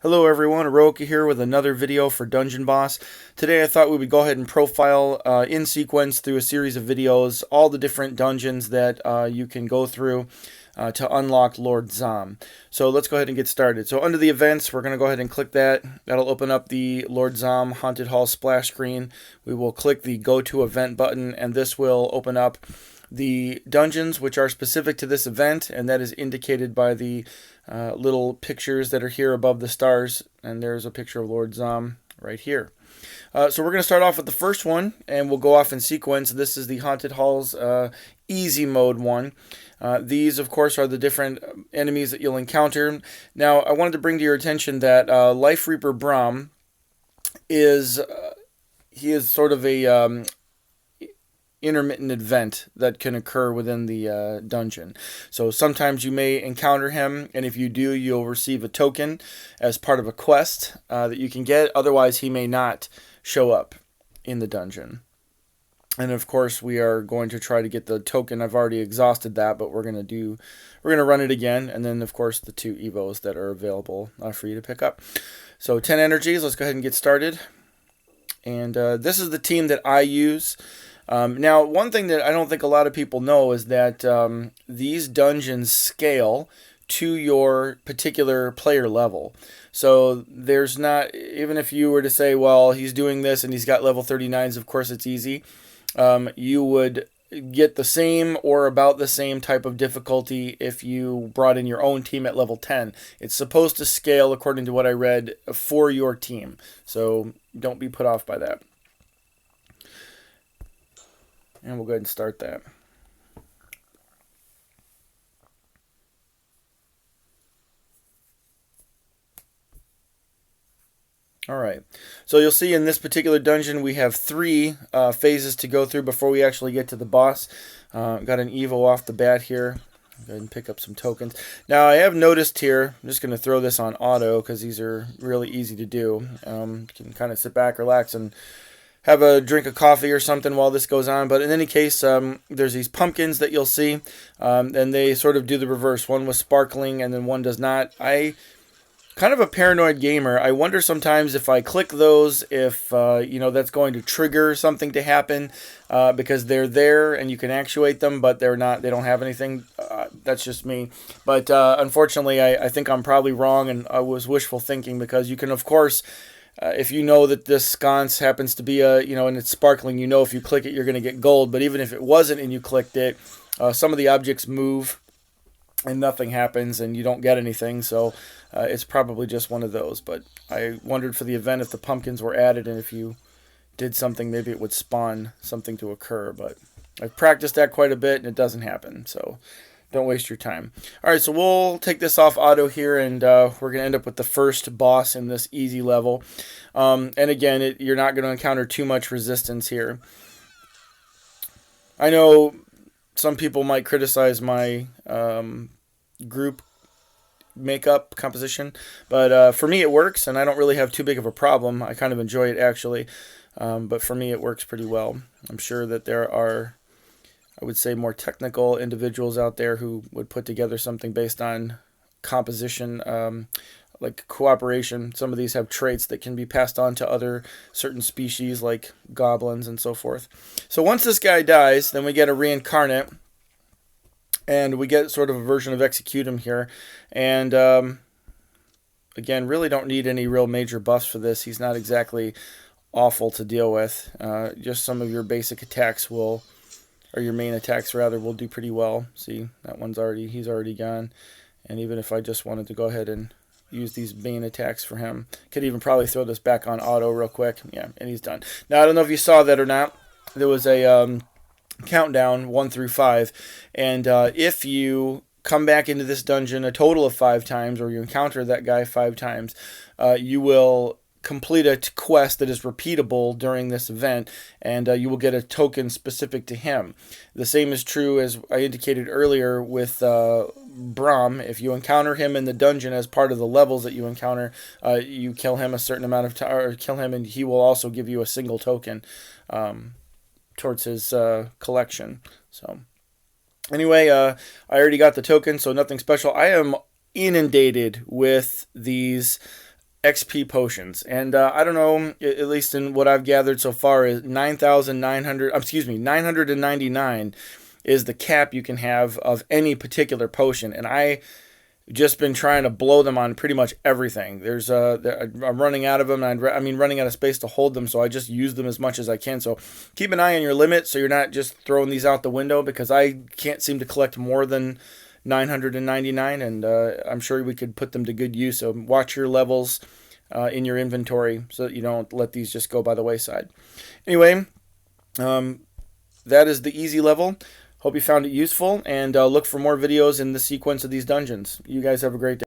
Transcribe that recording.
Hello everyone, Aeroica here with another video for Dungeon Boss. Today I thought we would go ahead and profile in sequence through a series of videos all the different dungeons that you can go through to unlock Lord Zomm. So let's go ahead and get started. So under the events, we're going to go ahead and click that. That'll open up the Lord Zomm Haunted Hall splash screen. We will click the Go to Event button, and this will open up the dungeons which are specific to this event, and that is indicated by the little pictures that are here above the stars, and there's a picture of Lord Zomm right here. So we're going to start off with the first one, and we'll go off in sequence. This is the Haunted Halls easy mode one. These, of course, are the different enemies that you'll encounter. Now, I wanted to bring to your attention that Life Reaper Brahm is he is sort of a intermittent event that can occur within the dungeon. So sometimes you may encounter him, and if you do, you'll receive a token as part of a quest that you can get. Otherwise, he may not show up in the dungeon. And of course, we are going to try to get the token. I've already exhausted that, but we're going to run it again, and then of course the 2 evos that are available for you to pick up. So 10 energies. Let's go ahead and get started. And this is the team that I use. Now, one thing that I don't think a lot of people know is that these dungeons scale to your particular player level. So there's not, even if you were to say, well, he's doing this and he's got level 39s, of course it's easy. You would get the same or about the same type of difficulty if you brought in your own team at level 10. It's supposed to scale, according to what I read, for your team. So don't be put off by that. And we'll go ahead and start that. Alright, so you'll see in this particular dungeon we have 3 phases to go through before we actually get to the boss. Got an Evo off the bat here. Go ahead and pick up some tokens. Now I have noticed here, I'm just going to throw this on auto because these are really easy to do. You can kind of sit back, relax, and have a drink of coffee or something while this goes on. But in any case, there's these pumpkins that you'll see, and they sort of do the reverse. One was sparkling, and then one does not. Kind of a paranoid gamer. I wonder sometimes if I click those, if that's going to trigger something to happen, because they're there and you can actuate them, but they're not. They don't have anything. That's just me. But unfortunately, I think I'm probably wrong, and I was wishful thinking, because you can, of course, if you know that this sconce happens to be and it's sparkling, if you click it, you're going to get gold. But even if it wasn't and you clicked it, some of the objects move and nothing happens and you don't get anything. So it's probably just one of those. But I wondered for the event if the pumpkins were added, and if you did something, maybe it would spawn something to occur. But I've practiced that quite a bit and it doesn't happen. So don't waste your time. Alright, so we'll take this off auto here, and we're going to end up with the first boss in this easy level. And again, you're not going to encounter too much resistance here. I know some people might criticize my group makeup composition, but for me it works, and I don't really have too big of a problem. I kind of enjoy it, actually. But for me it works pretty well. I'm sure that there are, I would say, more technical individuals out there who would put together something based on composition, like cooperation. Some of these have traits that can be passed on to other certain species, like goblins and so forth. So once this guy dies, then we get a reincarnate, and we get sort of a version of Executum here. And again, really don't need any real major buffs for this. He's not exactly awful to deal with. Just some of your basic attacks or your main attacks rather, will do pretty well. See, that one's he's already gone. And even if I just wanted to go ahead and use these main attacks for him, could even probably throw this back on auto real quick. Yeah, and he's done. Now, I don't know if you saw that or not. There was a countdown 1 through 5, and if you come back into this dungeon a total of 5 times, or you encounter that guy 5 times, you will complete a quest that is repeatable during this event, and you will get a token specific to him. The same is true, as I indicated earlier, with Brahm. If you encounter him in the dungeon as part of the levels that you encounter, you kill him a certain amount of time, or kill him, and he will also give you a single token towards his collection. So anyway, I already got the token, so nothing special. I am inundated with these XP potions. And I don't know, at least in what I've gathered so far, is 9,900, excuse me, 999 is the cap you can have of any particular potion. And I just been trying to blow them on pretty much everything. I'm running out of them, and running out of space to hold them, so I just use them as much as I can. So keep an eye on your limit, so you're not just throwing these out the window, because I can't seem to collect more than 999, and I'm sure we could put them to good use. So watch your levels in your inventory so that you don't let these just go by the wayside. Anyway, that is the easy level. Hope you found it useful, and look for more videos in the sequence of these dungeons. You guys have a great day.